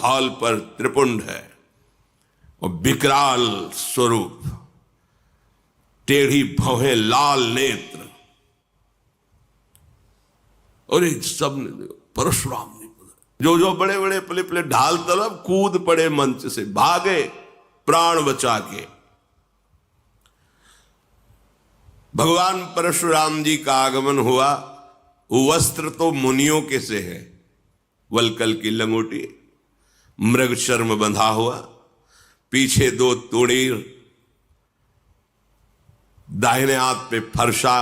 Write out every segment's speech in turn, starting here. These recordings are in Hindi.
भाल पर त्रिपुंड है और विकराल स्वरूप, टेढ़ी भौहें, लाल नेत्र। और एक सब परशुराम ने जो बड़े बड़े पले पले ढाल तरफ कूद पड़े, मंच से भागे प्राण बचा के। भगवान परशुराम जी का आगमन हुआ। वस्त्र तो मुनियों के से है, वलकल की लंगोटी, मृग शर्म बंधा हुआ, पीछे 2 तोड़ीर, दाहिने हाथ पे फरसा,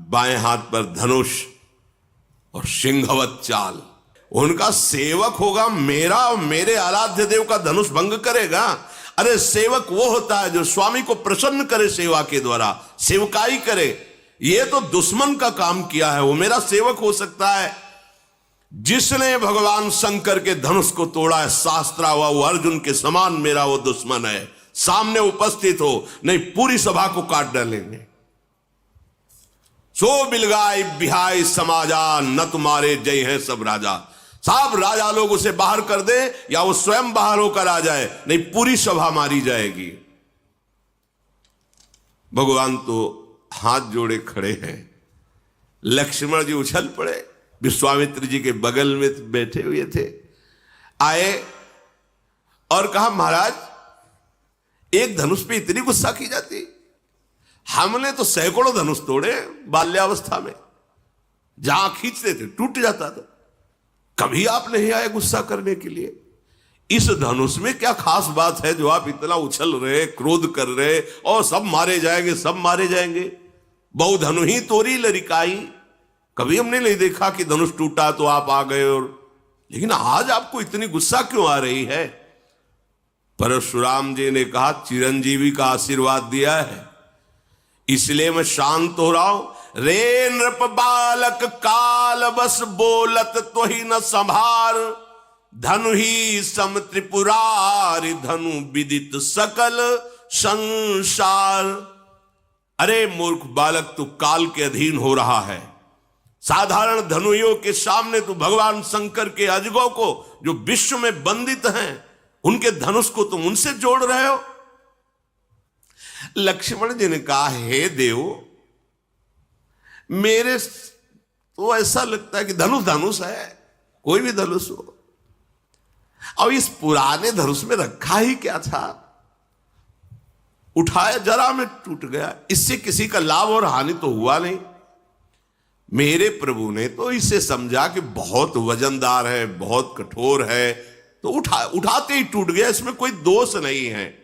बाएं हाथ पर धनुष और सिंहवत चाल। उनका सेवक होगा मेरा और मेरे आराध्य देव का धनुष भंग करेगा? अरे सेवक वो होता है जो स्वामी को प्रसन्न करे, सेवा के द्वारा सेवकाई करे। ये तो दुश्मन का काम किया है, वो मेरा सेवक हो सकता है? जिसने भगवान शंकर के धनुष को तोड़ा है, शास्त्रा हुआ, वो अर्जुन के समान मेरा वो दुश्मन है। सामने उपस्थित हो, नहीं पूरी सभा को काट डालेंगे। सो बिलगाई बिहाई समाजा, न तुम्हारे जय है सब राजा। सब राजा लोग उसे बाहर कर दे या वो स्वयं बाहर होकर आ जाए, नहीं पूरी सभा मारी जाएगी। भगवान तो हाथ जोड़े खड़े हैं। लक्ष्मण जी उछल पड़े, विश्वामित्र जी के बगल में बैठे हुए थे, आए और कहा महाराज एक धनुष पे इतनी गुस्सा की जाती? हमने तो सैकड़ों धनुष तोड़े बाल्यावस्था में, जहां खींचते थे टूट जाता था, कभी आप नहीं आए गुस्सा करने के लिए। इस धनुष में क्या खास बात है जो आप इतना उछल रहे, क्रोध कर रहे, और सब मारे जाएंगे, सब मारे जाएंगे? बहु धनु ही तोरी लरिकाई। कभी हमने नहीं देखा कि धनुष टूटा तो आप आ गए, और लेकिन आज आपको इतनी गुस्सा क्यों आ रही है? परशुराम जी ने कहा चिरंजीवी का आशीर्वाद दिया है, इसलिए मैं शांत हो रहा हूं। रे नृप बालक काल बस बोलत तो ही न संभार, धनु ही सम त्रिपुरारि धनु विदित सकल संसार। अरे मूर्ख बालक, तू काल के अधीन हो रहा है। साधारण धनुइयों के सामने तू भगवान शंकर के अजगों को, जो विश्व में बंदित हैं, उनके धनुष को तुम उनसे जोड़ रहे हो। लक्ष्मण जी ने कहा हे देव, मेरे तो ऐसा लगता है कि धनुष धनुष है, कोई भी धनुष हो। अब इस पुराने धनुष में रखा ही क्या था? उठाया जरा में टूट गया, इससे किसी का लाभ और हानि तो हुआ नहीं। मेरे प्रभु ने तो इसे समझा कि बहुत वजनदार है, बहुत कठोर है, तो उठाते ही टूट गया, इसमें कोई दोष नहीं है।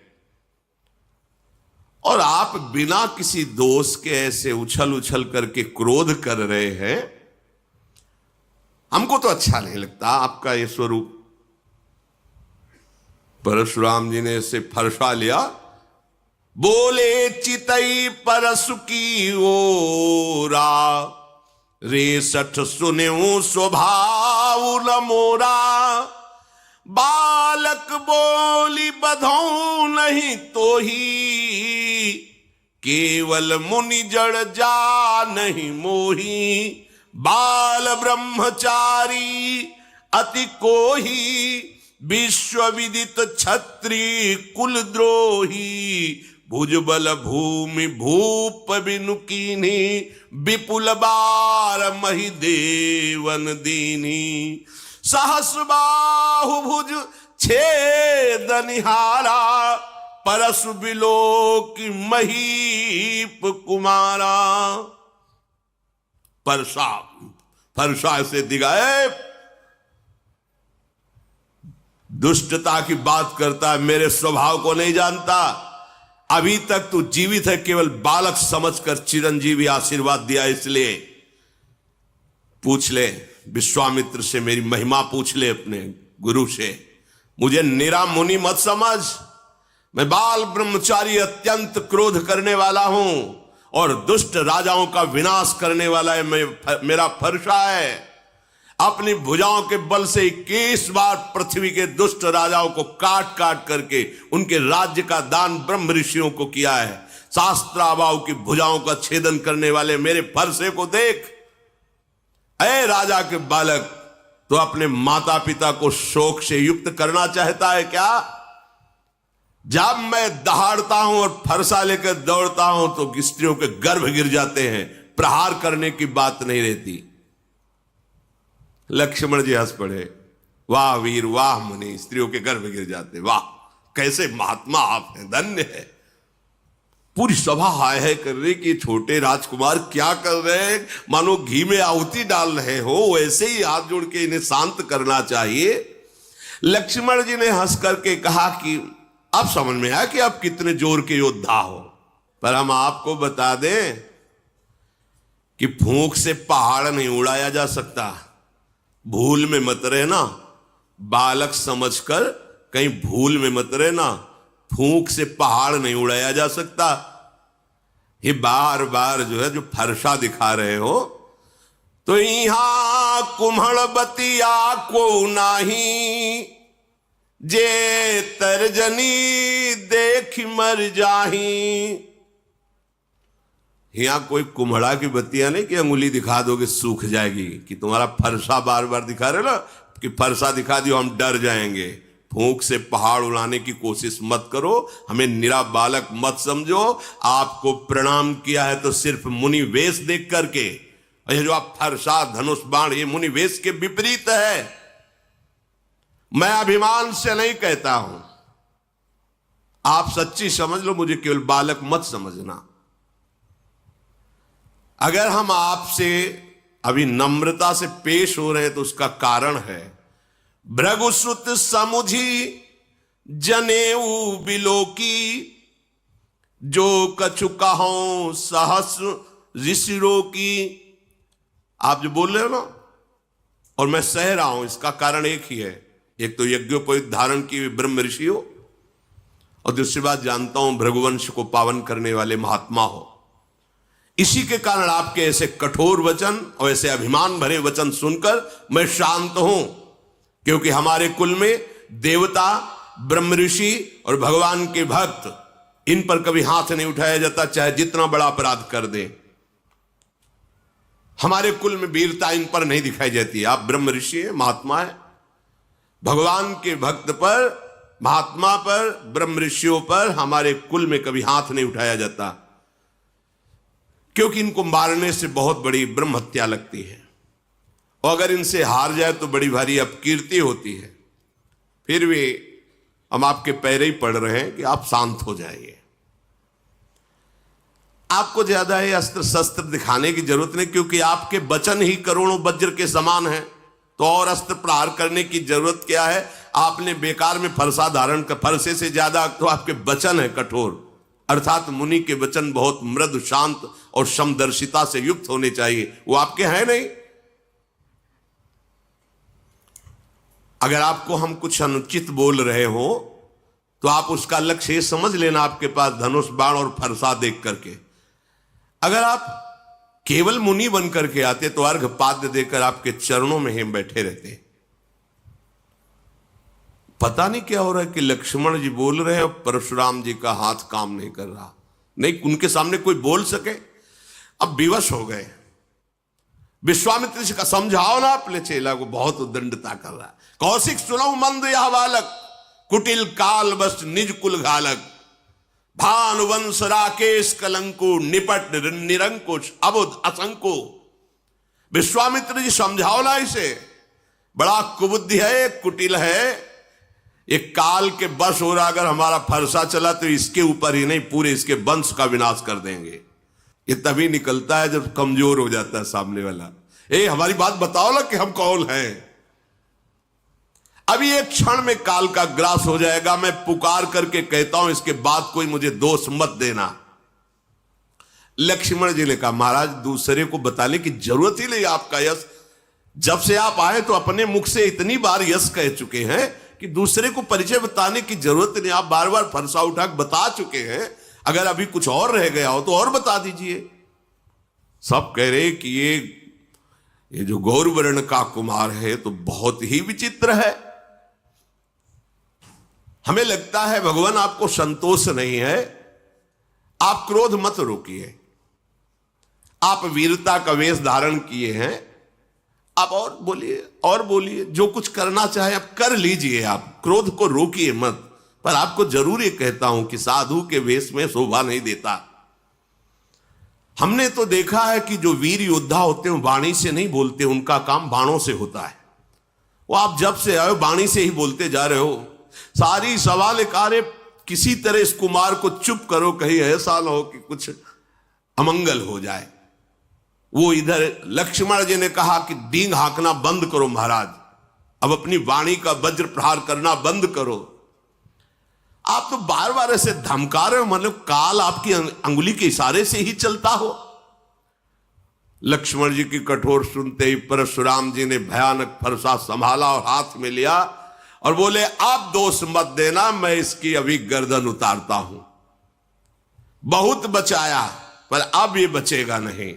और आप बिना किसी दोष के ऐसे उछल उछल करके क्रोध कर रहे हैं, हमको तो अच्छा नहीं लगता आपका ये स्वरूप। परशुराम जी ने इसे फरसा लिया, बोले चितई परसु की ओरा, रेसठ सुन्यो स्वभाव न मोरा। बालक बोली बधौ नहीं तो ही, केवल मुनि जड़ जा नहीं मोही। बाल ब्रह्मचारी अति कोही, विश्व विदित क्षत्रिय कुल द्रोही। भुजबल भूमि भूप बिनु कीन्ही, विपुल बार मही देवन दीनी। सहस बाहु भुज छेद निहारा, परसु बिलोक महीप कुमारा। परसा से दिगाए, दुष्टता की बात करता है, मेरे स्वभाव को नहीं जानता। अभी तक तू जीवित है केवल बालक समझकर चिरंजीवी आशीर्वाद दिया, इसलिए पूछ ले विश्वामित्र से, मेरी महिमा पूछ ले अपने गुरु से। मुझे निरा मुनि मत समझ, मैं बाल ब्रह्मचारी अत्यंत क्रोध करने वाला हूं और दुष्ट राजाओं का विनाश करने वाला है मेरा फरसा है। अपनी भुजाओं के बल से 21 बार पृथ्वी के दुष्ट राजाओं को काट काट करके उनके राज्य का दान ब्रह्म ऋषियों को किया है। शास्त्राबाऊ की भुजाओं का छेदन करने वाले मेरे फरसे को देख। ऐ राजा के बालक, तो अपने माता पिता को शोक से युक्त करना चाहता है क्या? जब मैं दहाड़ता हूं और फरसा लेकर दौड़ता हूं तो स्त्रियों के गर्भ गिर जाते हैं, प्रहार करने की बात नहीं रहती। लक्ष्मण जी हंस पड़े, वाह वीर वाह मुनि, स्त्रियों के गर्भ गिर जाते, वाह कैसे महात्मा आप हैं, धन्य है। पूरी सभा हाय है कर रही कि छोटे राजकुमार क्या कर रहे हैं, मानो घी में आहुति डाल रहे हो, वैसे ही हाथ जोड़ के इन्हें शांत करना चाहिए। लक्ष्मण जी ने हंस करके कहा कि अब समझ में आया कि आप कितने जोर के योद्धा हो, पर हम आपको बता दें कि फूंक से पहाड़ नहीं उड़ाया जा सकता। भूल में मत रहना, बालक समझकर कहीं भूल में मत रहना, फूंक से पहाड़ नहीं उड़ाया जा सकता। ये बार बार जो है जो फरसा दिखा रहे हो, तो यहां कुम्हड़ बतिया को नाही, जे तर्जनी देख मर जाही। यहां कोई कुम्हड़ा की बत्तियां नहीं कि अंगुली दिखा दोगे सूख जाएगी, कि तुम्हारा फरसा बार बार दिखा रहे ना कि फरसा दिखा दियो हम डर जाएंगे। फूंक से पहाड़ उड़ाने की कोशिश मत करो, हमें निरा बालक मत समझो। आपको प्रणाम किया है तो सिर्फ मुनि वेश देख करके, ये जो आप फरसा धनुष बाण, ये मुनि वेश के विपरीत है। मैं अभिमान से नहीं कहता हूं, आप सच्ची समझ लो, मुझे केवल बालक मत समझना। अगर हम आपसे अभी नम्रता से पेश हो रहे हैं तो उसका कारण है, भृगुसुत समुझी जनेऊ बिलोकी, जो कछु कहो सहस ऋषिरों की। आप जो बोल रहे हो ना, और मैं सह रहा हूं, इसका कारण एक ही है। एक तो यज्ञोपवीत धारण की ब्रह्म ऋषि हो, और दूसरी बात जानता हूं भृगुवंश को पावन करने वाले महात्मा हो। इसी के कारण आपके ऐसे कठोर वचन और ऐसे अभिमान भरे वचन सुनकर मैं शांत हूं, क्योंकि हमारे कुल में देवता, ब्रह्म ऋषि और भगवान के भक्त, इन पर कभी हाथ नहीं उठाया जाता, चाहे जितना बड़ा अपराध कर दे। हमारे कुल में वीरता इन पर नहीं दिखाई जाती। आप ब्रह्म ऋषि हैं, महात्मा है, भगवान के भक्त पर, महात्मा पर, ब्रह्म ऋषियों पर हमारे कुल में कभी हाथ नहीं उठाया जाता, क्योंकि इनको मारने से बहुत बड़ी ब्रह्म हत्या लगती है, और अगर इनसे हार जाए तो बड़ी भारी अपकीर्ति होती है। फिर भी हम आपके पैर ही पड़ रहे हैं कि आप शांत हो जाइए। आपको ज्यादा ये अस्त्र शस्त्र दिखाने की जरूरत नहीं, क्योंकि आपके वचन ही करोड़ों वज्र के समान हैं, तो और अस्त्र प्रहार करने की जरूरत क्या है? आपने बेकार में फरसा धारण कर, फरसे से ज्यादा तो आपके वचन है कठोर, अर्थात मुनि के वचन बहुत मृदु, शांत और समदर्शिता से युक्त होने चाहिए, वो आपके हैं नहीं। अगर आपको हम कुछ अनुचित बोल रहे हो तो आप उसका लक्ष्य ये समझ लेना, आपके पास धनुष बाण और फरसा देख करके। अगर आप केवल मुनि बन करके आते तो अर्घ पाद्य देकर आपके चरणों में हम बैठे रहते। पता नहीं क्या हो रहा है कि लक्ष्मण जी बोल रहे हैं और परशुराम जी का हाथ काम नहीं कर रहा, नहीं उनके सामने कोई बोल सके। अब विवश हो गए। विश्वामित्र जी का समझाओ ना अपने चेला को, बहुत उद्दंडता कर रहा है। कौशिक सुनो मंद यह बालक, कुटिल काल बस निज कुल घालक, भानुवंश राकेश कलंको, निपट निरंकुश अबुध असंको। विश्वामित्र जी समझाओ ना इसे, बड़ा कुबुद्धि है, कुटिल है, एक काल के बस हो रहा। अगर हमारा फरसा चला तो इसके ऊपर ही नहीं, पूरे इसके वंश का विनाश कर देंगे। ये तभी निकलता है जब कमजोर हो जाता है सामने वाला। हमारी बात बताओ ना कि हम कौन हैं। अभी एक क्षण में काल का ग्रास हो जाएगा। मैं पुकार करके कहता हूं, इसके बाद कोई मुझे दोष मत देना। लक्ष्मण जी ने कहा, महाराज दूसरे को बताने की जरूरत ही नहीं। आपका यश, जब से आप आए तो अपने मुख से इतनी बार यश कह चुके हैं कि दूसरे को परिचय बताने की जरूरत नहीं। आप बार बार फरसा उठा बता चुके हैं। अगर अभी कुछ और रह गया हो तो और बता दीजिए। सब कह रहे कि ये जो गौरवर्ण का कुमार है तो बहुत ही विचित्र है। हमें लगता है भगवान आपको संतोष नहीं है। आप क्रोध मत रोकिए। आप वीरता का वेश धारण किए हैं, आप और बोलिए, जो कुछ करना चाहे आप कर लीजिए, आप क्रोध को रोकिए मत। पर आपको जरूर ये कहता हूं कि साधु के वेश में शोभा नहीं देता। हमने तो देखा है कि जो वीर योद्धा होते हैं वाणी से नहीं बोलते, उनका काम बाणों से होता है। वो आप जब से आए वाणी से ही बोलते जा रहे हो। सारी सवाल कार्य किसी तरह इस कुमार को चुप करो, कहीं ऐसा ना हो कि कुछ अमंगल हो जाए। वो इधर लक्ष्मण जी ने कहा कि डींग हाँकना बंद करो महाराज, अब अपनी वाणी का वज्र प्रहार करना बंद करो। आप तो बार बार ऐसे धमका रहे हो, मतलब काल आपकी अंगुली के इशारे से ही चलता हो। लक्ष्मण जी की कठोर सुनते ही परशुराम जी ने भयानक फरसा संभाला और हाथ में लिया और बोले, आप दोष मत देना, मैं इसकी अभी गर्दन उतारता हूं। बहुत बचाया पर अब ये बचेगा नहीं।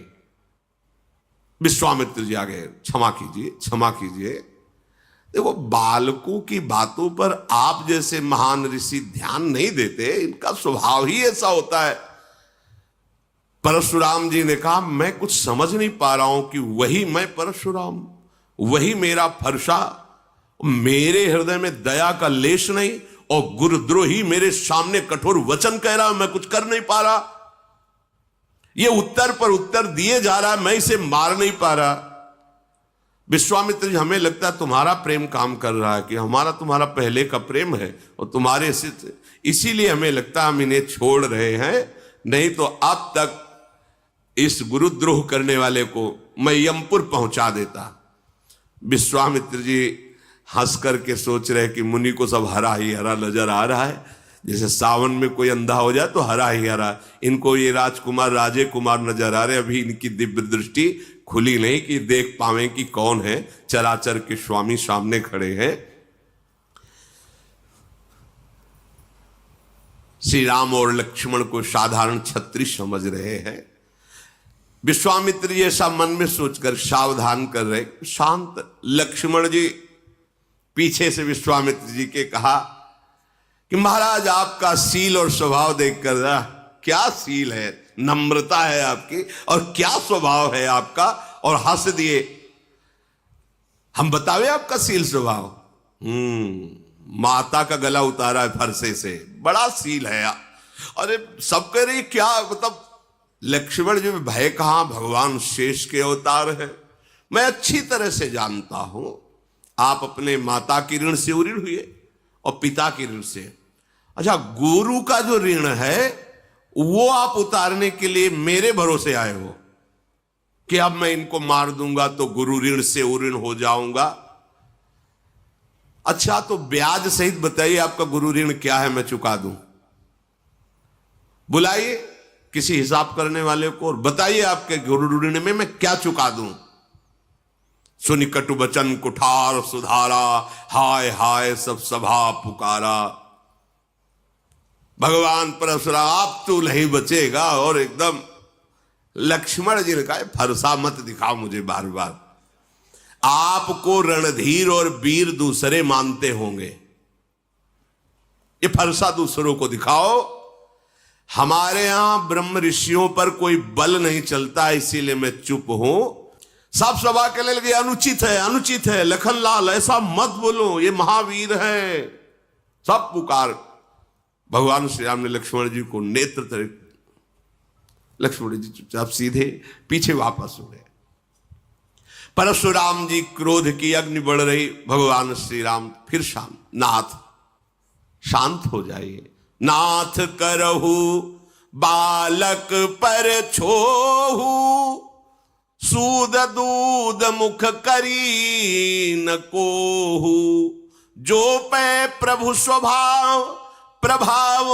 विश्वामित्र जी आ गए, क्षमा कीजिए, क्षमा कीजिए। देखो, बालकों की बातों पर आप जैसे महान ऋषि ध्यान नहीं देते, इनका स्वभाव ही ऐसा होता है। परशुराम जी ने कहा, मैं कुछ समझ नहीं पा रहा हूं कि वही मैं परशुराम, वही मेरा फरसा, मेरे हृदय में दया का लेश नहीं, और गुरुद्रोही मेरे सामने कठोर वचन कह रहा, मैं कुछ कर नहीं पा रहा। ये उत्तर पर उत्तर दिए जा रहा है, मैं इसे मार नहीं पा रहा। विश्वामित्र जी, हमें लगता है तुम्हारा प्रेम काम कर रहा है, कि हमारा तुम्हारा पहले का प्रेम है और तुम्हारे से, इसीलिए हमें लगता है हम इन्हें छोड़ रहे हैं, नहीं तो अब तक इस गुरुद्रोह करने वाले को मैं यमपुर पहुंचा देता। विश्वामित्र जी हंस करके सोच रहे कि मुनि को सब हरा ही हरा नजर आ रहा है, जैसे सावन में कोई अंधा हो जाए तो हरा ही हरा। इनको ये राजकुमार राजे कुमार नजर आ रहे, अभी इनकी दिव्य दृष्टि खुली नहीं कि देख पावे कि कौन है, चराचर के स्वामी सामने खड़े हैं। श्री राम और लक्ष्मण को साधारण छत्री समझ रहे हैं। विश्वामित्र जी ऐसा मन में सोचकर सावधान कर रहे, शांत। लक्ष्मण जी पीछे से विश्वामित्र जी के कहा कि महाराज, आपका सील और स्वभाव देखकर, क्या सील है, नम्रता है आपकी, और क्या स्वभाव है आपका, और हंस दिए। हम बतावे आपका सील स्वभाव? माता का गला उतारा है फरसे से, बड़ा सील है। अरे सब कह रही क्या, मतलब लक्ष्मण जी में भय कहां, भगवान शेष के अवतार है। मैं अच्छी तरह से जानता हूं आप अपने माता की ऋण से ऋण हुए और पिता की ऋण से। अच्छा, गुरु का जो ऋण है वो आप उतारने के लिए मेरे भरोसे आए हो कि अब मैं इनको मार दूंगा तो गुरु ऋण से ऋण हो जाऊंगा। अच्छा, तो ब्याज सहित बताइए आपका गुरु ऋण क्या है, मैं चुका दूं। बुलाइए किसी हिसाब करने वाले को और बताइए आपके गुरु ऋण में मैं क्या चुका दूं। सुनि कटु बचन कुठार सुधारा, हाय हाय सब सभा पुकारा। भगवान परशुराम, आप तो नहीं बचेगा। और एकदम लक्ष्मण जी ने कहा, फरसा मत दिखाओ मुझे बार बार, आपको रणधीर और वीर दूसरे मानते होंगे, ये फरसा दूसरों को दिखाओ। हमारे यहां ब्रह्म ऋषियों पर कोई बल नहीं चलता, इसीलिए मैं चुप हूं। सब सभा के लिए लगे, अनुचित है, अनुचित है, लखनलाल ऐसा मत बोलो, ये महावीर है। सब पुकार। भगवान श्री राम ने लक्ष्मण जी को नेत्र तरह, लक्ष्मण जी चुपचाप सीधे पीछे वापस हो गए। परशुराम जी क्रोध की अग्नि बढ़ रही। भगवान श्री राम फिर शांत, नाथ शांत हो जाइए, नाथ करहु बालक पर छोहू, सूद दूध मुख करी न कोहू, जो पे प्रभु स्वभाव प्रभाव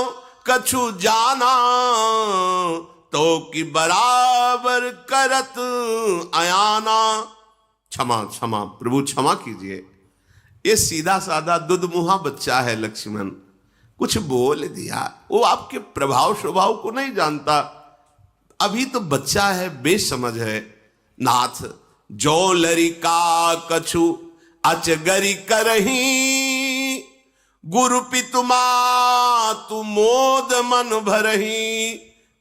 कछु जाना, तो कि बराबर करत अयाना। क्षमा क्षमा प्रभु, क्षमा कीजिए। ये सीधा साधा दुधमुहा बच्चा है लक्ष्मण, कुछ बोल दिया, वो आपके प्रभाव स्वभाव को नहीं जानता, अभी तो बच्चा है, बेसमझ है। नाथ जो लरिका कछु अचगरी करही, गुरु पितु मातु मोद मन भरही,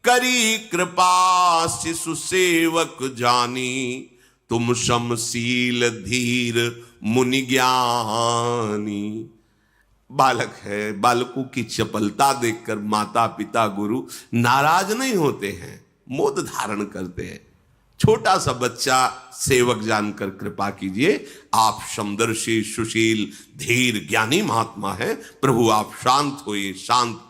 करी कृपा शिशु सेवक जानी, तुम समशील धीर मुनि ज्ञानी। बालक है, बालकों की चपलता देखकर माता पिता गुरु नाराज नहीं होते हैं, मोद धारण करते हैं। छोटा सा बच्चा सेवक जानकर कृपा कीजिए, आप समदर्शी सुशील धीर ज्ञानी महात्मा हैं, प्रभु आप शांत होइए, शांत।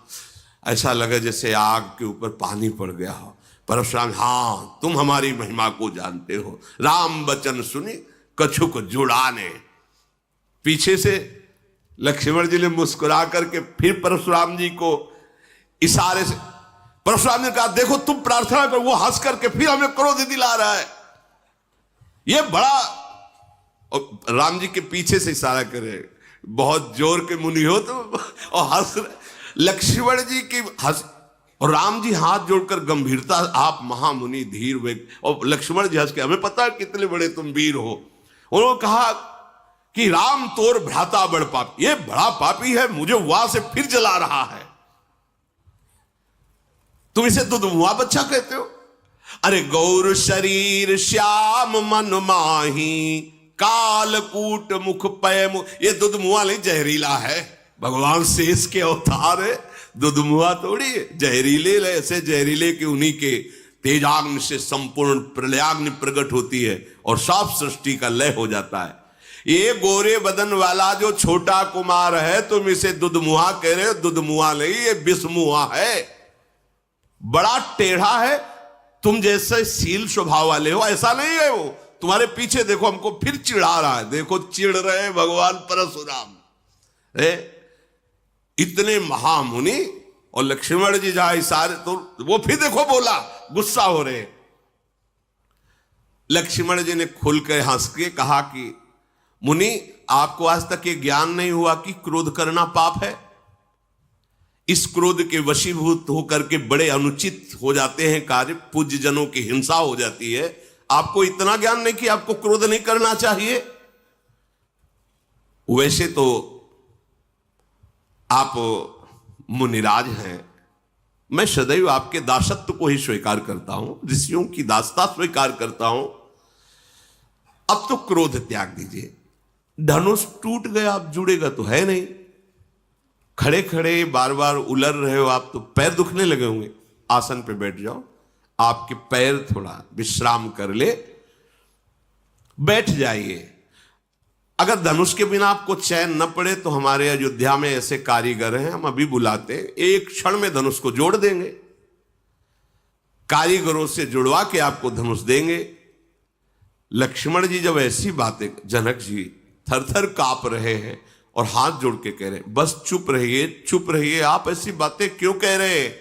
ऐसा लगे जैसे आग के ऊपर पानी पड़ गया हो। परशुराम, हाँ तुम हमारी महिमा को जानते हो। राम वचन सुनी कछुक जुड़ाने। पीछे से लक्ष्मण जी ने मुस्कुरा करके फिर परशुराम जी को इशारे से, परशुराम ने कहा देखो तुम प्रार्थना करो। वो हंस करके फिर हमें क्रोध दिला रहा है। ये बड़ा, और राम जी के पीछे से इशारा करे, बहुत जोर के मुनि हो तो, और हंस लक्ष्मण जी की हंस, और राम जी हाथ जोड़कर गंभीरता, आप महामुनि धीर वेग, और लक्ष्मण जी हंस के, हमें पता है कितने बड़े तुम वीर हो। उन्होंने कहा कि राम तोर भ्राता बड़ पापी, ये बड़ा पापी है, मुझे वहां से फिर जला रहा है, तुम इसे दुधमुआ बच्चा कहते हो। अरे गौर शरीर श्याम मन माही, कालकूट मुख पय मुख, ये दुधमुआ नहीं जहरीला है, भगवान शेष के अवतार है, दुधमुआ थोड़ी है। जहरीले ऐसे जहरीले कि उन्हीं के तेजाग्नि से संपूर्ण प्रलयाग्नि प्रकट होती है और सब सृष्टि का लय हो जाता है। ये गोरे बदन वाला जो छोटा कुमार है, तुम इसे दुधमुआ कह रहे हो, दुधमुआ नहीं, ये विषमुआ है, बड़ा टेढ़ा है, तुम जैसे सील स्वभाव वाले हो ऐसा नहीं है वो। तुम्हारे पीछे देखो हमको फिर चिढ़ा रहा है, देखो चिढ़ रहे भगवान परशुराम। इतने महामुनि और लक्ष्मण जी जाए सारे, तो वो फिर देखो बोला, गुस्सा हो रहे। लक्ष्मण जी ने खुल के हंस के कहा कि मुनि आपको आज तक ये ज्ञान नहीं हुआ कि क्रोध करना पाप है। इस क्रोध के वशीभूत होकर के बड़े अनुचित हो जाते हैं कार्य, पूज्य जनों की हिंसा हो जाती है। आपको इतना ज्ञान नहीं कि आपको क्रोध नहीं करना चाहिए। वैसे तो आप मुनिराज हैं, मैं सदैव आपके दासत्व को ही स्वीकार करता हूं, ऋषियों की दासता स्वीकार करता हूं। अब तो क्रोध त्याग दीजिए। धनुष टूट गया, अब जुड़ेगा तो है नहीं। खड़े खड़े बार बार उलर रहे हो आप, तो पैर दुखने लगे होंगे। आसन पे बैठ जाओ, आपके पैर थोड़ा विश्राम कर ले, बैठ जाइए। अगर धनुष के बिना आपको चैन न पड़े तो हमारे अयोध्या में ऐसे कारीगर हैं, हम अभी बुलाते हैं, एक क्षण में धनुष को जोड़ देंगे। कारीगरों से जुड़वा के आपको धनुष देंगे। लक्ष्मण जी जब ऐसी बातें, जनक जी थर थर कांप रहे हैं और हाथ जोड़ के कह रहे हैं बस चुप रहिए, चुप रहिए, आप ऐसी बातें क्यों कह रहे हैं।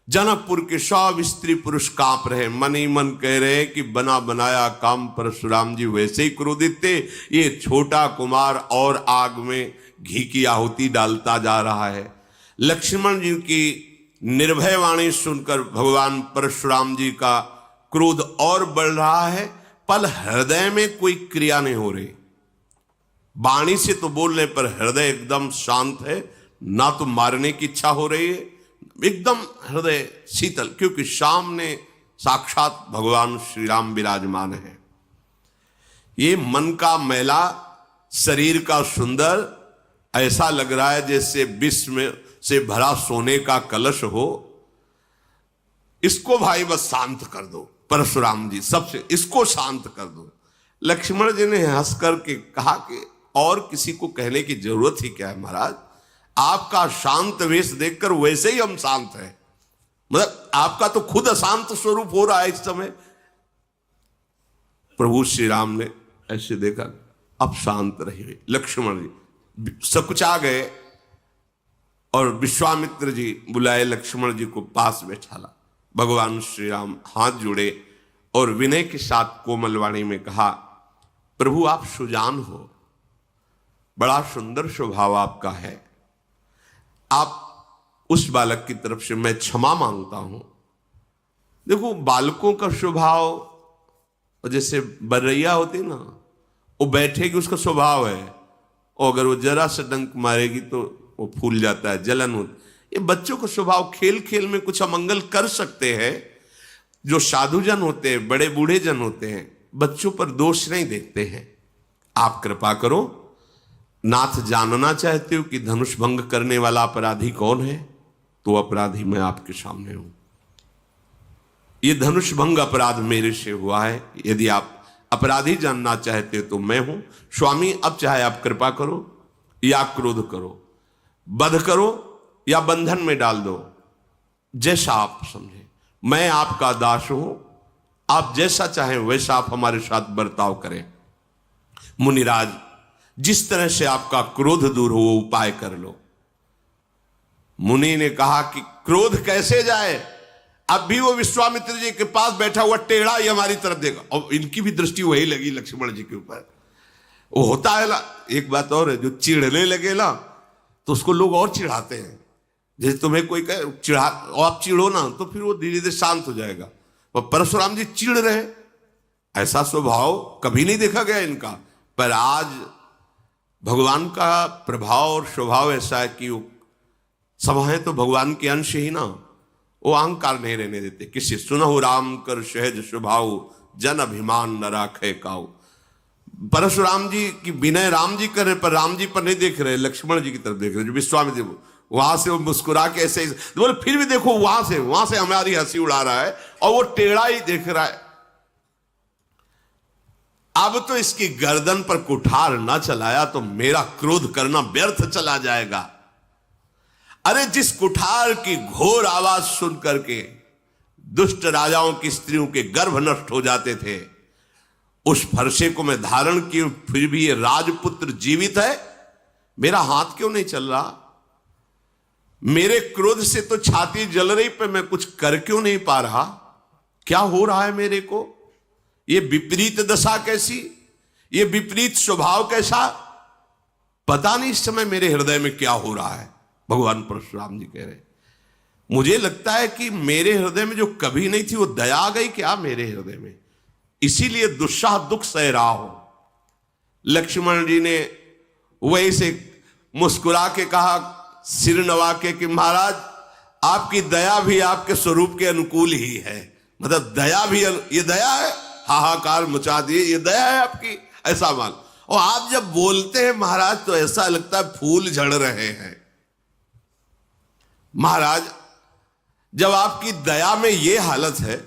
जनकपुर के सब स्त्री पुरुष कांप रहे, मन ही मन कह रहे कि बना बनाया काम परशुराम जी वैसे ही क्रोधित थे, ये छोटा कुमार और आग में घी की आहुति डालता जा रहा है। लक्ष्मण जी की निर्भय वाणी सुनकर भगवान परशुराम जी का क्रोध और बढ़ रहा है, पर हृदय में कोई क्रिया नहीं हो रही। वाणी से तो बोलने पर हृदय एकदम शांत है, ना तो मारने की इच्छा हो रही है, एकदम हृदय शीतल, क्योंकि सामने साक्षात भगवान श्री राम विराजमान है। ये मन का मैला, शरीर का सुंदर, ऐसा लग रहा है जैसे विश्व में से भरा सोने का कलश हो। इसको भाई बस शांत कर दो, परशुराम जी सबसे इसको शांत कर दो। लक्ष्मण जी ने हंस करके कहा कि और किसी को कहने की जरूरत ही क्या है महाराज, आपका शांत वेश देखकर वैसे ही हम शांत हैं। मतलब आपका तो खुद अशांत स्वरूप हो रहा है इस समय। प्रभु श्री राम ने ऐसे देखा, अब शांत रहिए। लक्ष्मण जी सकुचा गए और विश्वामित्र जी बुलाए, लक्ष्मण जी को पास बैठाला। भगवान श्री राम हाथ जोड़े और विनय के साथ कोमल वाणी में कहा, प्रभु आप सुजान हो, बड़ा सुंदर स्वभाव आपका है, आप उस बालक की तरफ से मैं क्षमा मांगता हूं। देखो बालकों का स्वभाव जैसे बरैया होती ना, वो बैठेगी उसका स्वभाव है, और अगर वो जरा सा डंक मारेगी तो वो फूल जाता है, जलन होती। ये बच्चों का स्वभाव, खेल खेल में कुछ अमंगल कर सकते हैं। जो साधु जन होते हैं, बड़े बूढ़े जन होते हैं, बच्चों पर दोष नहीं देखते हैं। आप कृपा करो, नाथ जानना चाहते हो कि धनुष भंग करने वाला अपराधी कौन है? तो अपराधी मैं आपके सामने हूं। ये धनुष भंग अपराध मेरे से हुआ है। यदि आप अपराधी जानना चाहते हो तो मैं हूं। स्वामी, अब चाहे आप कृपा करो या क्रोध करो, वध करो या बंधन में डाल दो, जैसा आप समझे। मैं आपका दास हूं, आप जैसा चाहें वैसा आप हमारे साथ बर्ताव करें। मुनिराज, जिस तरह से आपका क्रोध दूर हो वो उपाय कर लो। मुनि ने कहा कि क्रोध कैसे जाए? अब भी वो विश्वामित्र जी के पास बैठा हुआ टेढ़ा ही हमारी तरफ देखा, और इनकी भी दृष्टि वही लगी लक्ष्मण जी के ऊपर। वो होता है ना, एक बात और है, जो चिढ़ने लगे ना तो उसको लोग और चिढ़ाते हैं। जैसे तुम्हें कोई कहे चिढ़ा, और आप चिढ़ो ना तो फिर वो धीरे धीरे शांत हो जाएगा। और परशुराम जी चिढ़ रहे, ऐसा स्वभाव कभी नहीं देखा गया इनका। पर आज भगवान का प्रभाव और स्वभाव ऐसा है कि वो सब हैं तो भगवान के अंश ही ना, वो अहंकार नहीं रहने देते। किसी सुनहु राम कर सहज स्वभाव, जन अभिमान न राखे काऊ। परशुराम जी की विनय राम जी कर रहे, पर राम जी पर नहीं देख रहे, लक्ष्मण जी की तरफ देख रहे। जो विश्वामित्र वहां से वो मुस्कुरा के ऐसे बोले, फिर भी देखो वहां से हमारी हंसी उड़ा रहा है और वो टेढ़ा ही देख रहा है। अब तो इसकी गर्दन पर कुठार ना चलाया तो मेरा क्रोध करना व्यर्थ चला जाएगा। अरे जिस कुठार की घोर आवाज सुन करके दुष्ट राजाओं की स्त्रियों के गर्भ नष्ट हो जाते थे, उस फरसे को मैं धारण किए, फिर भी ये राजपुत्र जीवित है, मेरा हाथ क्यों नहीं चल रहा? मेरे क्रोध से तो छाती जल रही, पर मैं कुछ कर क्यों नहीं पा रहा? क्या हो रहा है मेरे को? ये विपरीत दशा कैसी, ये विपरीत स्वभाव कैसा? पता नहीं इस समय मेरे हृदय में क्या हो रहा है। भगवान परशुराम जी कह रहे, मुझे लगता है कि मेरे हृदय में जो कभी नहीं थी वो दया आ गई क्या मेरे हृदय में, इसीलिए दुस्साह दुख सह रहा हो। लक्ष्मण जी ने वही से मुस्कुरा के कहा, सिर नवा के कि महाराज आपकी दया भी आपके स्वरूप के अनुकूल ही है। मतलब दया भी, ये दया है, हाहाकार मचा दिए, ये दया है आपकी, ऐसा मान। और आप जब बोलते हैं महाराज तो ऐसा लगता है फूल झड़ रहे हैं। महाराज जब आपकी दया में ये हालत है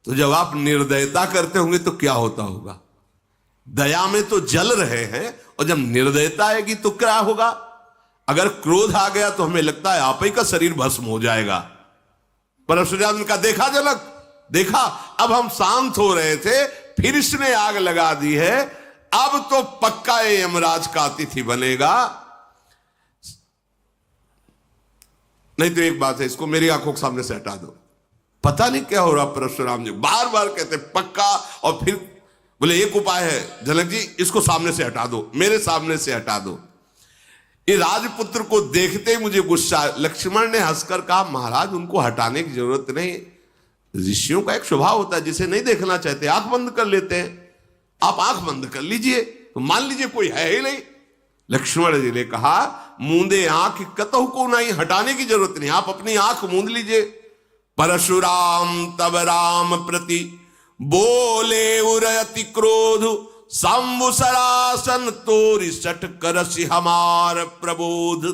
तो जब आप निर्दयता करते होंगे तो क्या होता होगा? दया में तो जल रहे हैं, और जब निर्दयता आएगी तो क्या होगा? अगर क्रोध आ गया तो हमें लगता है आप ही का शरीर भस्म हो जाएगा। परशुराम का देखा झलक, देखा, अब हम शांत हो रहे थे, फिर इसने आग लगा दी है। अब तो पक्का ये यमराज का अतिथि बनेगा। नहीं तो एक बात है, इसको मेरी आंखों के सामने से हटा दो। पता नहीं क्या हो रहा, परशुराम जी बार बार कहते पक्का, और फिर बोले एक उपाय है जनक जी, इसको सामने से हटा दो, मेरे सामने से हटा दो। ये राजपुत्र को देखते ही मुझे गुस्सा। लक्ष्मण ने हंसकर कहा, महाराज उनको हटाने की जरूरत नहीं, ऋषियों का एक स्वभाव होता है जिसे नहीं देखना चाहते आंख बंद कर लेते हैं। आप आंख बंद कर लीजिए तो मान लीजिए कोई है ही नहीं। लक्ष्मण जी ने कहा, मूंदे आंख कतहु को नहीं, हटाने की जरूरत नहीं, आप अपनी आंख मूंद लीजिए। परशुराम तब राम प्रति बोले उरयति क्रोध, संवत्सरासन तोरि सठ करसि हमार प्रबोध।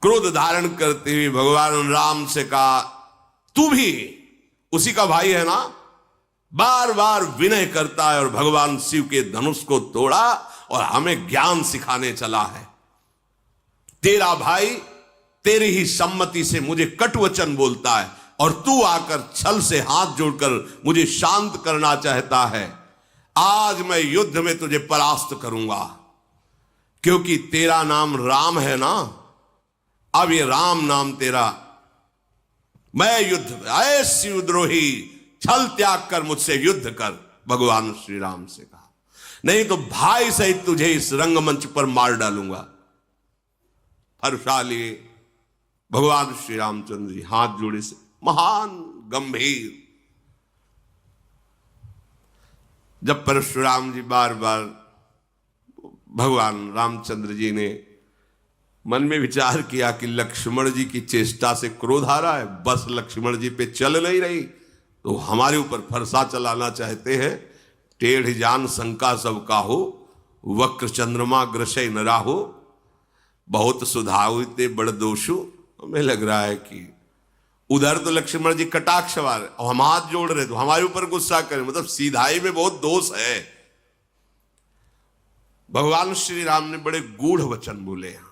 क्रोध धारण करते हुए भगवान राम से कहा, तू भी उसी का भाई है ना? बार बार विनय करता है और भगवान शिव के धनुष को तोड़ा और हमें ज्ञान सिखाने चला है। तेरा भाई तेरी ही सम्मति से मुझे कटुवचन बोलता है और तू आकर छल से हाथ जोड़कर मुझे शांत करना चाहता है। आज मैं युद्ध में तुझे परास्त करूंगा, क्योंकि तेरा नाम राम है ना। अब ये राम नाम तेरा, मैं युद्ध, ऐ शिवद्रोही, छल त्याग कर मुझसे युद्ध कर। भगवान श्री राम से कहा, नहीं तो भाई सहित तुझे इस रंगमंच पर मार डालूंगा। हर्षाली भगवान श्री रामचंद्र जी हाथ जोड़े से महान गंभीर। जब परशुराम जी बार बार, भगवान रामचंद्र जी ने मन में विचार किया कि लक्ष्मण जी की चेष्टा से क्रोध आ रहा है, बस लक्ष्मण जी पे चल नहीं रही, तो हमारे ऊपर फरसा चलाना चाहते हैं। टेढ़ जान शंका सब काहू, वक्र चंद्रमा ग्रसै न राहु, बहुत सुधाउते बड़ दोषु। हमें लग रहा है कि उधर तो लक्ष्मण जी कटाक्ष वाले और हम हाथ जोड़ रहे तो हमारे ऊपर गुस्सा करें, मतलब सीधाई में बहुत दोष है। भगवान श्री राम ने बड़े गूढ़ वचन बोले हैं।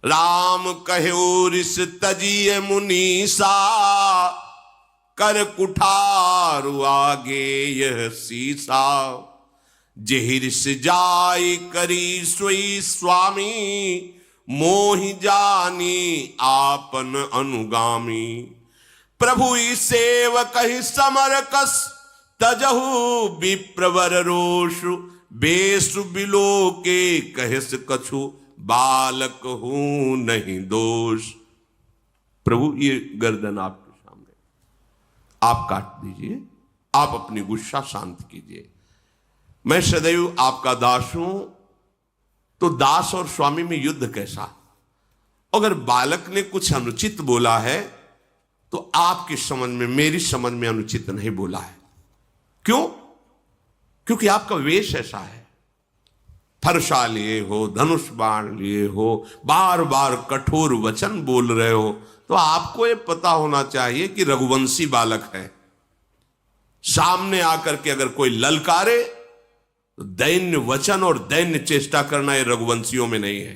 राम कहो ऋष तजिए मुनीसा, कर कुठारु आगे यह सीसा। जेहि ऋष जाय करी सोई स्वामी, मोहि जानी आपन अनुगामी। प्रभु सेवक ही समरकस, तजहु विप्रवर रोषु। बेसु बिलो के कहस कछु, बालक हूं नहीं दोष। प्रभु ये गर्दन आपके सामने, आप काट दीजिए, आप अपनी गुस्सा शांत कीजिए। मैं सदैव आपका दास हूं, तो दास और स्वामी में युद्ध कैसा? अगर बालक ने कुछ अनुचित बोला है तो आपकी समझ में, मेरी समझ में अनुचित नहीं बोला है। क्यों? क्योंकि आपका वेश ऐसा है। फरसा लिए हो, धनुष बाण लिए हो, बार बार कठोर वचन बोल रहे हो, तो आपको यह पता होना चाहिए कि रघुवंशी बालक है। सामने आकर के अगर कोई ललकारे तो दैन्य वचन और दैन्य चेष्टा करना ये रघुवंशियों में नहीं है।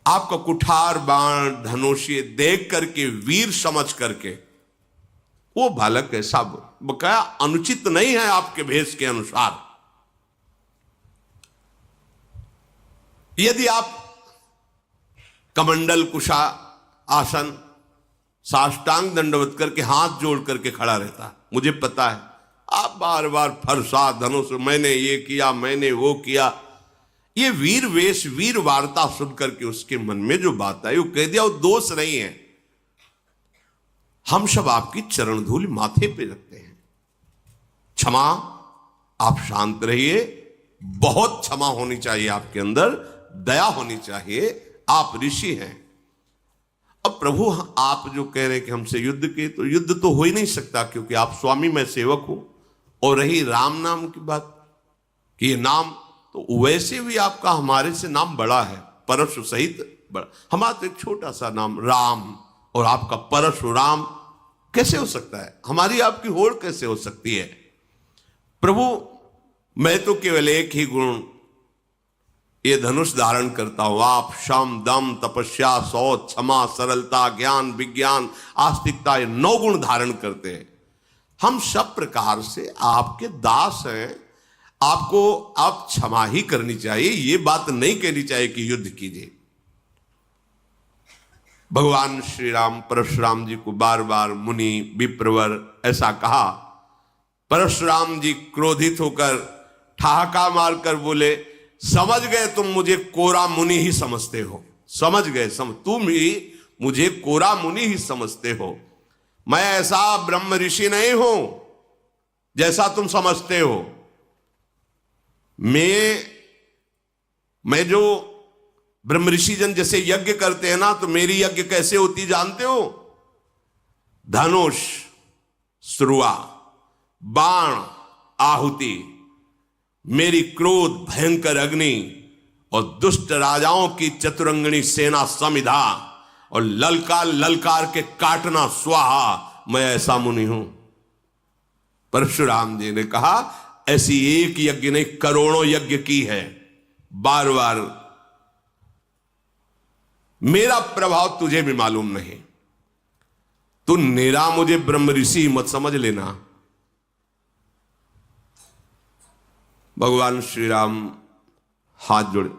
आपका कुठार बाण धनुषीय देख करके, वीर समझ करके वो बालक ऐसा बकाया अनुचित नहीं है आपके भेष के अनुसार। यदि आप कमंडल कुशा आसन साष्टांग दंडवत करके हाथ जोड़ करके खड़ा रहता, मुझे पता है आप बार बार फरसा धनुष, मैंने ये किया, मैंने वो किया, ये वीर वेश वीर वार्ता सुन करके उसके मन में जो बात आई वो कह दिया, वो दोष नहीं है। हम सब आपकी चरण धूल माथे पे रखते हैं। क्षमा, आप शांत रहिए, बहुत क्षमा होनी चाहिए आपके अंदर, दया होनी चाहिए, आप ऋषि हैं। अब प्रभु आप जो कह रहे हैं कि हमसे युद्ध के, तो युद्ध तो हो ही नहीं सकता, क्योंकि आप स्वामी, मैं सेवक हूं। और रही राम नाम की बात कि ये नाम, तो वैसे भी आपका हमारे से नाम बड़ा है, परशु सहित बड़ा। हमारा तो एक छोटा सा नाम राम और आपका परशुराम कैसे हो सकता है? हमारी आपकी होड़ कैसे हो सकती है? प्रभु मैं तो केवल एक ही गुण ये धनुष धारण करता हूं। आप शम दम तपस्या शौच क्षमा सरलता ज्ञान विज्ञान आस्तिकता, ये 9 गुण धारण करते हैं। हम सब प्रकार से आपके दास हैं, आपको आप क्षमा ही करनी चाहिए, ये बात नहीं कहनी चाहिए कि युद्ध कीजिए। भगवान श्री राम परशुराम जी को बार बार मुनि विप्रवर ऐसा कहा। परशुराम जी क्रोधित होकर ठहाका मारकर बोले, समझ गए तुम मुझे कोरा मुनि ही समझते हो, समझ गए, तुम ही मुझे कोरा मुनि ही समझते हो। मैं ऐसा ब्रह्म ऋषि नहीं हूं जैसा तुम समझते हो। मैं जो ब्रह्म ऋषि जन जैसे यज्ञ करते हैं ना, तो मेरी यज्ञ कैसे होती जानते हो? धनुष श्रुआ, बाण आहुति, मेरी क्रोध भयंकर अग्नि, और दुष्ट राजाओं की चतुरंगणी सेना समिधा, और ललकार ललकार के काटना स्वाहा। मैं ऐसा मुनि हूं। परशुराम जी ने कहा, ऐसी एक यज्ञ नहीं, करोड़ों यज्ञ की है। बार बार मेरा प्रभाव तुझे भी मालूम नहीं, तू निरा मुझे ब्रह्म ऋषि मत समझ लेना। भगवान श्री राम हाथ जोड़े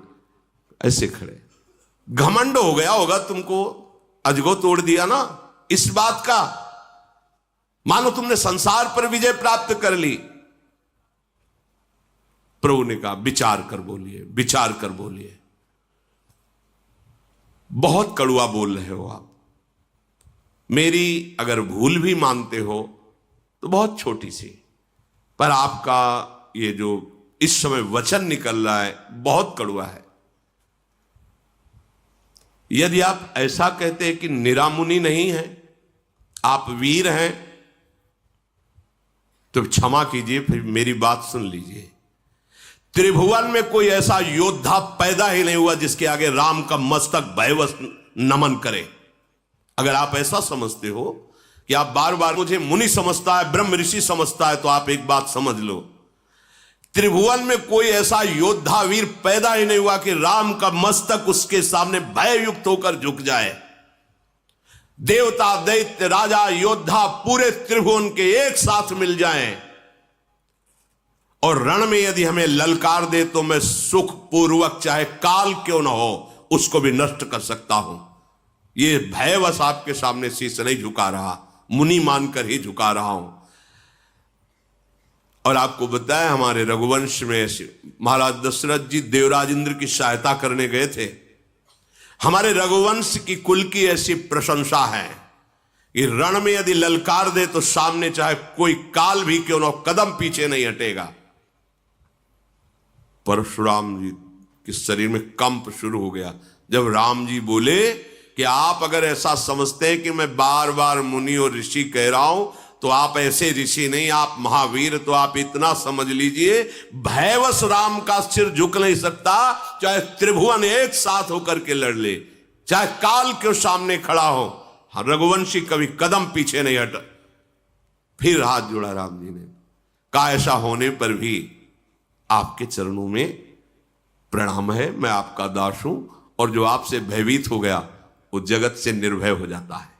ऐसे खड़े, घमंड हो गया होगा तुमको, अजगो तोड़ दिया ना इस बात का, मानो तुमने संसार पर विजय प्राप्त कर ली। प्रभु ने कहा, विचार कर बोलिए, विचार कर बोलिए। बहुत कड़ुआ बोल रहे हो आप। मेरी अगर भूल भी मानते हो तो बहुत छोटी सी, पर आपका ये जो इस समय वचन निकल रहा है बहुत कड़ुआ है। यदि आप ऐसा कहते हैं कि निरामुनि नहीं है, आप वीर हैं तो क्षमा कीजिए, फिर मेरी बात सुन लीजिए। त्रिभुवन में कोई ऐसा योद्धा पैदा ही नहीं हुआ जिसके आगे राम का मस्तक भयवश नमन करे। अगर आप ऐसा समझते हो कि आप बार बार मुझे मुनि समझता है, ब्रह्म ऋषि समझता है, तो आप एक बात समझ लो, त्रिभुवन में कोई ऐसा योद्धा वीर पैदा ही नहीं हुआ कि राम का मस्तक उसके सामने भययुक्त होकर झुक जाए। देवता, दैत्य, राजा, योद्धा पूरे त्रिभुवन के एक साथ मिल जाएं और रण में यदि हमें ललकार दे तो मैं सुख पूर्वक, चाहे काल क्यों ना हो, उसको भी नष्ट कर सकता हूं। ये भयवश आपके सामने शीश नहीं झुका रहा, मुनि मानकर ही झुका रहा हूं। और आपको बताया, हमारे रघुवंश में ऐसे महाराज दशरथ जी देवराज इंद्र की सहायता करने गए थे। हमारे रघुवंश की कुल की ऐसी प्रशंसा है कि रण में यदि ललकार दे तो सामने चाहे कोई काल भी क्यों ना, कदम पीछे नहीं हटेगा। परशुराम जी के शरीर में कंप शुरू हो गया जब राम जी बोले कि आप अगर ऐसा समझते हैं कि मैं बार बार मुनि और ऋषि कह रहा हूं, तो आप ऐसे ऋषि नहीं, आप महावीर। तो आप इतना समझ लीजिए, भयवश राम का सिर झुक नहीं सकता, चाहे त्रिभुवन एक साथ होकर के लड़ ले, चाहे काल के सामने खड़ा हो, रघुवंशी कभी कदम पीछे नहीं हटा। फिर हाथ जोड़ा राम जी ने, कहा ऐसा होने पर भी आपके चरणों में प्रणाम है, मैं आपका दास हूं, और जो आपसे भयभीत हो गया वो जगत से निर्भय हो जाता है।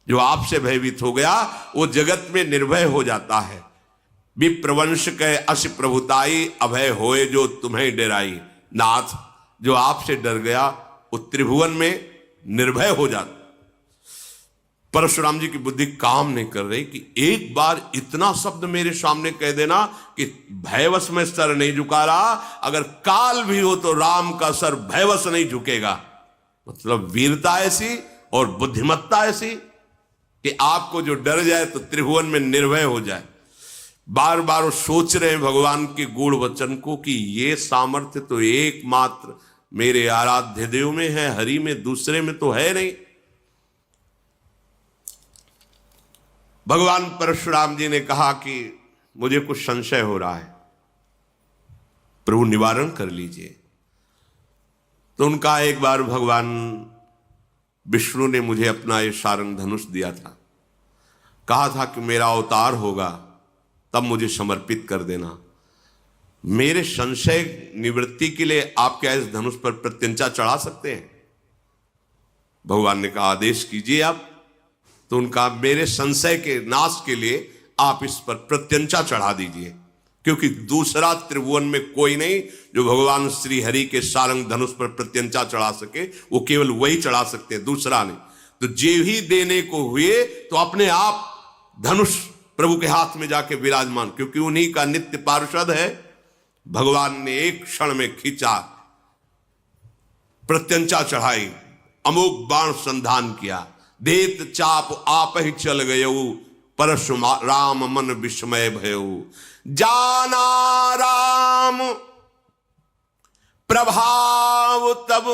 जो आपसे भयभीत हो गया वो जगत में निर्भय हो जाता है। विप्रवंश के अस प्रभुताई, अभय होए जो तुम्हें डराई। नाथ, जो आपसे डर गया वो त्रिभुवन में निर्भय हो जाता। परशुराम जी की बुद्धि काम नहीं कर रही कि एक बार इतना शब्द मेरे सामने कह देना कि भयवश में सर नहीं झुका रहा, अगर काल भी हो तो राम का सर भयवश नहीं झुकेगा। मतलब वीरता ऐसी और बुद्धिमत्ता ऐसी कि आपको जो डर जाए तो त्रिभुवन में निर्भय हो जाए। बार बार वो सोच रहे हैं भगवान के गूढ़ वचन को कि ये सामर्थ्य तो एकमात्र मेरे आराध्य देव में है, हरि में, दूसरे में तो है नहीं। भगवान परशुराम जी ने कहा कि मुझे कुछ संशय हो रहा है, प्रभु निवारण कर लीजिए। तो उनका एक बार भगवान विष्णु ने मुझे अपना ये सारंग धनुष दिया था, कहा था कि मेरा अवतार होगा तब मुझे समर्पित कर देना। मेरे संशय निवृत्ति के लिए आप क्या इस धनुष पर प्रत्यंचा चढ़ा सकते हैं? भगवान ने कहा आदेश कीजिए आप। तो उनका मेरे संशय के नाश के लिए आप इस पर प्रत्यंचा चढ़ा दीजिए, क्योंकि दूसरा त्रिभुवन में कोई नहीं जो भगवान श्री हरि के सारंग धनुष पर प्रत्यंचा चढ़ा सके, वो केवल वही चढ़ा सकते हैं, दूसरा नहीं। तो जे ही देने को हुए तो अपने आप धनुष प्रभु के हाथ में जाके विराजमान, क्योंकि उन्हीं का नित्य पार्षद है। भगवान ने एक क्षण में खींचा, प्रत्यंचा चढ़ाई, अमोघ बाण संधान किया, देत चाप आप ही चल गयऊ, परशुराम मन विस्मय भयऊ। जाना राम प्रभाव तब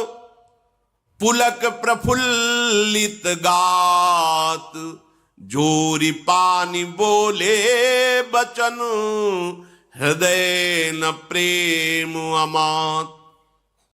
पुलक प्रफुल्लित गात, जोरी पानी बोले बचन, हृदय न प्रेम अमात।